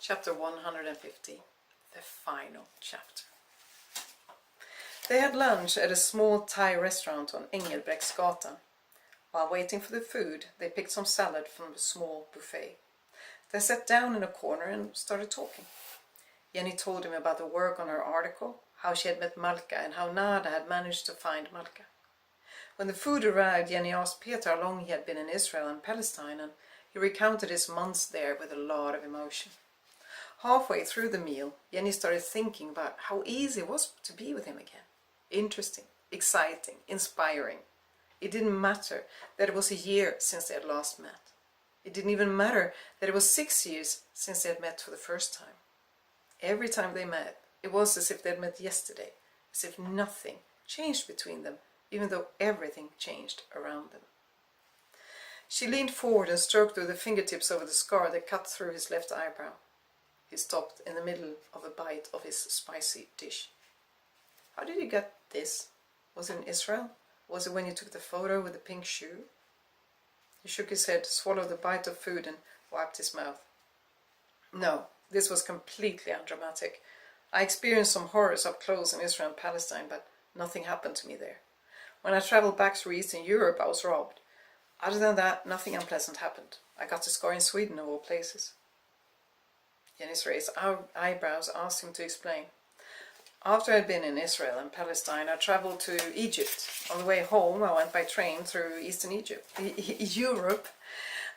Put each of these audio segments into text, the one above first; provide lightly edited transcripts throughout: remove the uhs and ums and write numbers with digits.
Chapter 150, the final chapter. They had lunch at a small Thai restaurant on Engelbrektsgatan. While waiting for the food, they picked some salad from the small buffet. They sat down in a corner and started talking. Jenny told him about the work on her article, how she had met Malka and how Nada had managed to find Malka. When the food arrived, Jenny asked Peter how long he had been in Israel and Palestine, and he recounted his months there with a lot of emotion. Halfway through the meal, Jenny started thinking about how easy it was to be with him again. Interesting, exciting, inspiring. It didn't matter that it was a year since they had last met. It didn't even matter that it was 6 years since they had met for the first time. Every time they met, it was as if they had met yesterday, as if nothing changed between them, even though everything changed around them. She leaned forward and stroked with the fingertips over the scar that cut through his left eyebrow. He stopped in the middle of a bite of his spicy dish. How did you get this? Was it in Israel? Was it when you took the photo with the pink shoe? He shook his head, swallowed a bite of food and wiped his mouth. No, this was completely undramatic. I experienced some horrors up close in Israel and Palestine, but nothing happened to me there. When I traveled back through Eastern Europe, I was robbed. Other than that, nothing unpleasant happened. I got the scar in Sweden, of all places. Jenny's raised eyebrows asked him to explain. After I'd been in Israel and Palestine, I traveled to Egypt. On the way home, I went by train through Eastern Europe.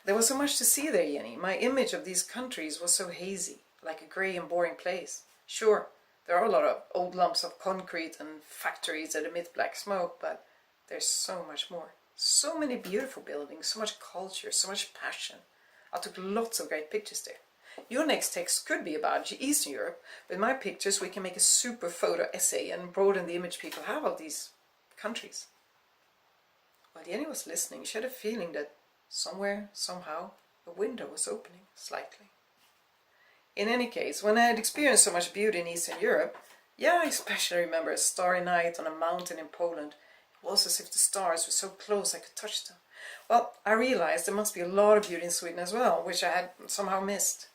There was so much to see there, Jenny. My image of these countries was so hazy, like a grey and boring place. Sure, there are a lot of old lumps of concrete and factories that emit black smoke, but there's so much more. So many beautiful buildings, so much culture, so much passion. I took lots of great pictures there. Your next text could be about Eastern Europe. With my pictures, we can make a super photo essay and broaden the image people have of these countries. While Jenny was listening, she had a feeling that somewhere, somehow, a window was opening slightly. In any case, when I had experienced so much beauty in Eastern Europe, I especially remember a starry night on a mountain in Poland. It was as if the stars were so close I could touch them. Well, I realized there must be a lot of beauty in Sweden as well, which I had somehow missed.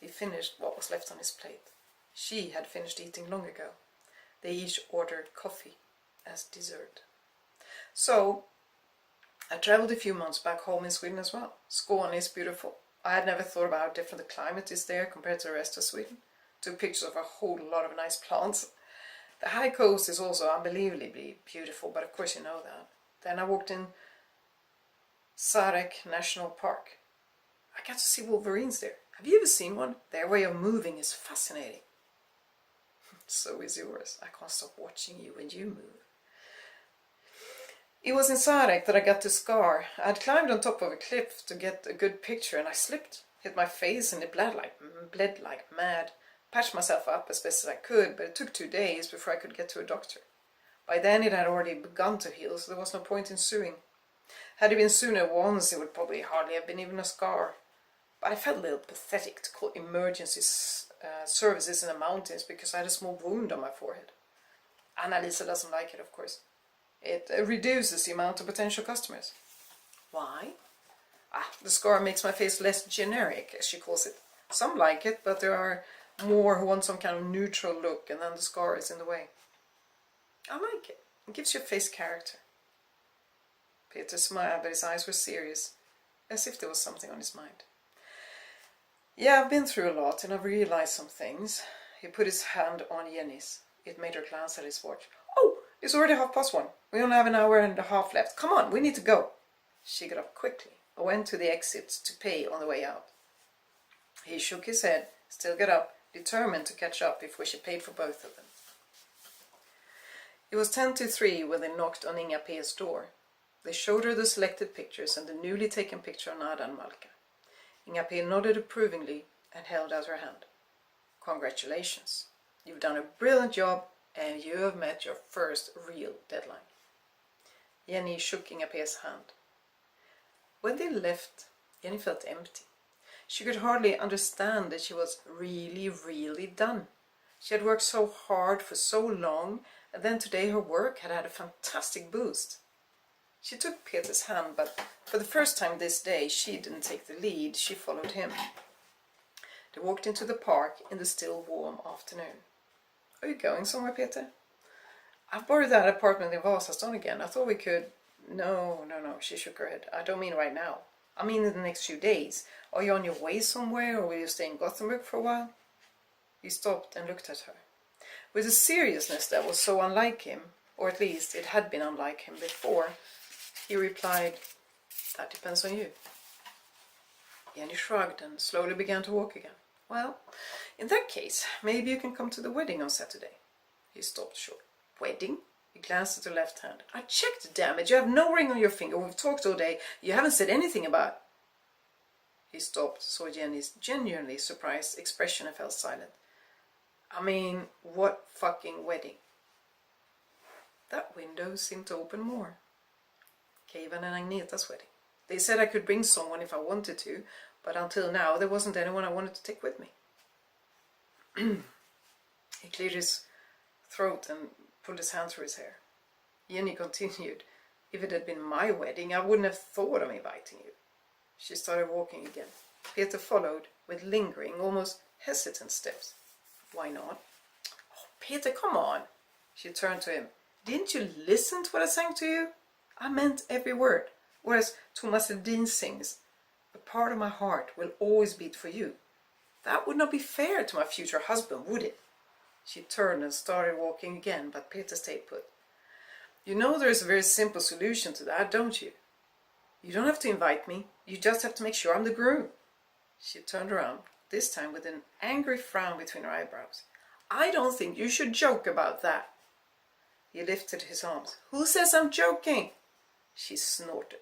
He finished what was left on his plate. She had finished eating long ago. They each ordered coffee as dessert. So, I traveled a few months back home in Sweden as well. Skåne is beautiful. I had never thought about how different the climate is there compared to the rest of Sweden. Took pictures of a whole lot of nice plants. The high coast is also unbelievably beautiful, but of course you know that. Then I walked in Sarek National Park. I got to see wolverines there. Have you ever seen one? Their way of moving is fascinating. So is yours. I can't stop watching you when you move. It was in Sarek that I got the scar. I had climbed on top of a cliff to get a good picture and I slipped, hit my face and it bled like mad. Patched myself up as best as I could, but it took 2 days before I could get to a doctor. By then it had already begun to heal, so there was no point in suing. Had it been sooner once, it would probably hardly have been even a scar. But I felt a little pathetic to call emergency services in the mountains because I had a small wound on my forehead. Annalisa doesn't like it, of course. It reduces the amount of potential customers. Why? The scar makes my face less generic, as she calls it. Some like it, but there are more who want some kind of neutral look, and then the scar is in the way. I like it. It gives your face character. Peter smiled, but his eyes were serious, as if there was something on his mind. I've been through a lot, and I've realized some things. He put his hand on Jenny's. It made her glance at his watch. Oh, it's already 1:30. We only have an hour and a half left. Come on, we need to go. She got up quickly and went to the exit to pay on the way out. He shook his head, still got up, determined to catch up before she paid for both of them. It was 2:50 when they knocked on Inga P's door. They showed her the selected pictures and the newly taken picture of Nada and Malka. Inga P nodded approvingly and held out her hand. Congratulations. You've done a brilliant job and you have met your first real deadline. Jenny shook Inga P's hand. When they left, Jenny felt empty. She could hardly understand that she was really done. She had worked so hard for so long, and then today her work had had a fantastic boost. She took Peter's hand, but for the first time this day she didn't take the lead, she followed him. They walked into the park in the still warm afternoon. Are you going somewhere, Peter? I've borrowed that apartment in Vasastan again. I thought we could... No, she shook her head. I don't mean right now. I mean in the next few days. Are you on your way somewhere, or will you stay in Gothenburg for a while? He stopped and looked at her. With a seriousness that was so unlike him, or at least it had been unlike him before, he replied, that depends on you. Jenny shrugged and slowly began to walk again. Well, in that case, maybe you can come to the wedding on Saturday. He stopped short. Wedding? He glanced at her left hand. I checked, damn it. You have no ring on your finger. We've talked all day. You haven't said anything about... He stopped, saw Jenny's genuinely surprised expression and fell silent. I mean, what fucking wedding? That window seemed to open more. Keivan and Agneta's wedding. They said I could bring someone if I wanted to, but until now there wasn't anyone I wanted to take with me. He cleared his throat and pulled his hand through his hair. Jenny continued, if it had been my wedding, I wouldn't have thought of inviting you. She started walking again. Peter followed with lingering, almost hesitant steps. Why not? Oh, Peter, come on. She turned to him. Didn't you listen to what I sang to you? I meant every word. Or as Thomas Ledin sings, a part of my heart will always beat for you. That would not be fair to my future husband, would it? She turned and started walking again, but Peter stayed put. You know there is a very simple solution to that, don't you? You don't have to invite me. You just have to make sure I'm the groom. She turned around, this time with an angry frown between her eyebrows. I don't think you should joke about that. He lifted his arms. Who says I'm joking? She snorted.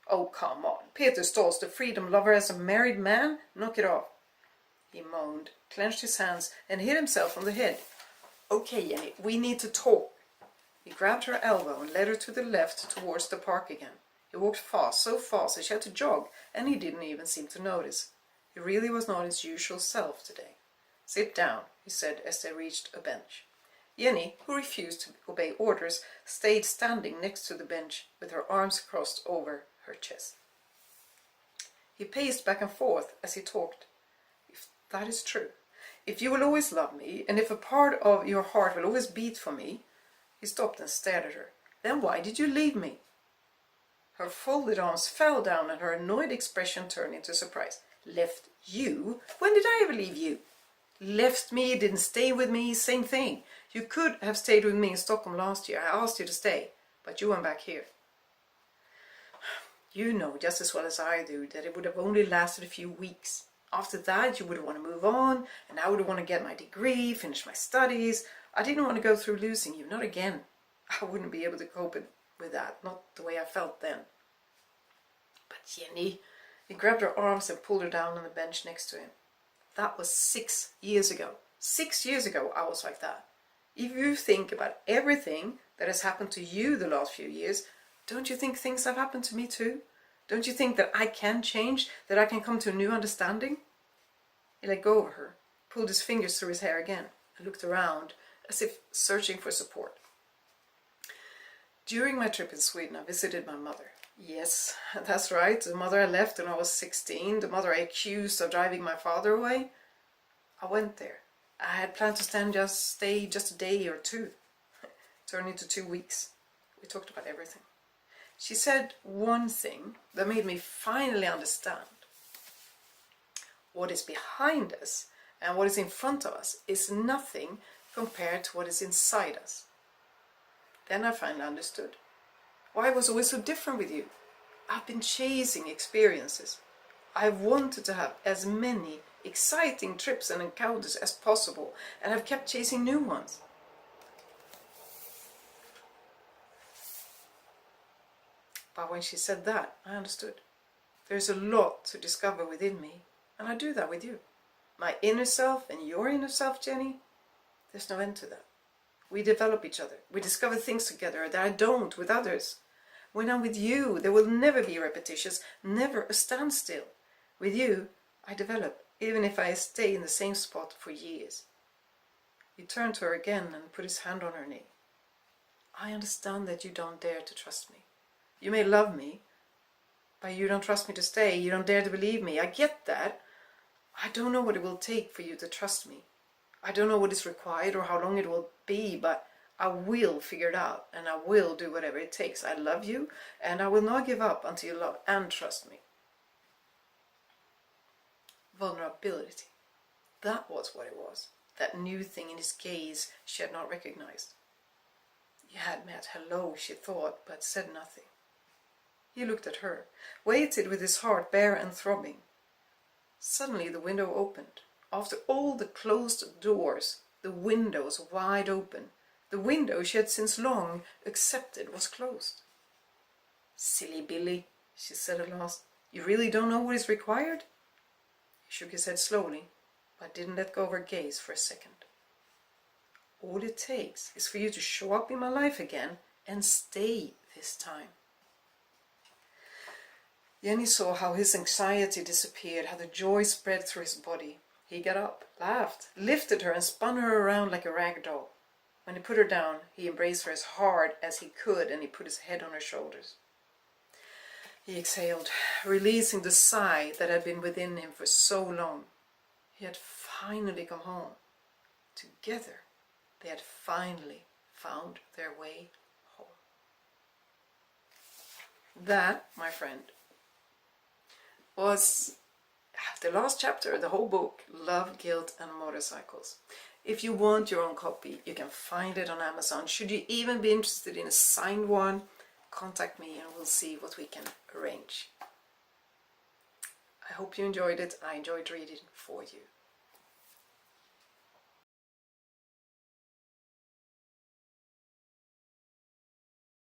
Oh, come on. Peter Stahls, the freedom lover, as a married man? Knock it off. He moaned, clenched his hands, and hit himself on the head. Okay, Jenny, we need to talk. He grabbed her elbow and led her to the left towards the park again. He walked fast, so fast that she had to jog, and he didn't even seem to notice. He really was not his usual self today. Sit down, he said as they reached a bench. Jenny, who refused to obey orders, stayed standing next to the bench with her arms crossed over her chest. He paced back and forth as he talked. If that is true, if you will always love me, and if a part of your heart will always beat for me... He stopped and stared at her. Then why did you leave me? Her folded arms fell down and her annoyed expression turned into surprise. Left you? When did I ever leave you? Left me, didn't stay with me, same thing. You could have stayed with me in Stockholm last year. I asked you to stay, but you went back here. You know just as well as I do that it would have only lasted a few weeks. After that, you would want to move on, and I would want to get my degree, finish my studies. I didn't want to go through losing you, not again. I wouldn't be able to cope with that, not the way I felt then. But Jenny, he grabbed her arms and pulled her down on the bench next to him. That was 6 years ago. 6 years ago I was like that. If you think about everything that has happened to you the last few years, don't you think things have happened to me too? Don't you think that I can change, that I can come to a new understanding? He let go of her, pulled his fingers through his hair again, and looked around, as if searching for support. During my trip in Sweden, I visited my mother. Yes, that's right, the mother I left when I was 16, the mother I accused of driving my father away. I went there. I had planned to stay just a day or two. It turned into 2 weeks. We talked about everything. She said one thing that made me finally understand. What is behind us and what is in front of us is nothing compared to what is inside us. Then I finally understood why I was always so different with you. I've been chasing experiences. I've wanted to have as many exciting trips and encounters as possible, and I've kept chasing new ones. But when she said that, I understood. There's a lot to discover within me, and I do that with you. My inner self and your inner self, Jenny, there's no end to that. We develop each other. We discover things together that I don't with others. When I'm with you, there will never be repetitions, never a standstill. With you, I develop, even if I stay in the same spot for years. He turned to her again and put his hand on her knee. I understand that you don't dare to trust me. You may love me, but you don't trust me to stay. You don't dare to believe me. I get that. I don't know what it will take for you to trust me. I don't know what is required or how long it will be, but I will figure it out and I will do whatever it takes. I love you and I will not give up until you love and trust me. Vulnerability. That was what it was. That new thing in his gaze she had not recognized. He had met hello, she thought, but said nothing. He looked at her, waited with his heart bare and throbbing. Suddenly the window opened. After all the closed doors, the window was wide open. The window she had since long accepted was closed. Silly Billy, she said at last. You really don't know what is required? He shook his head slowly, but didn't let go of her gaze for a second. All it takes is for you to show up in my life again and stay this time. Jenny saw how his anxiety disappeared, how the joy spread through his body. He got up, laughed, lifted her and spun her around like a rag doll. When he put her down, he embraced her as hard as he could and he put his head on her shoulders. He exhaled, releasing the sigh that had been within him for so long. He had finally come home. Together, they had finally found their way home. That, my friend, was the last chapter, the whole book, Love, Guilt and Motorcycles. If you want your own copy, you can find it on Amazon. Should you even be interested in a signed one, contact me and we'll see what we can arrange. I hope you enjoyed it. I enjoyed reading for you.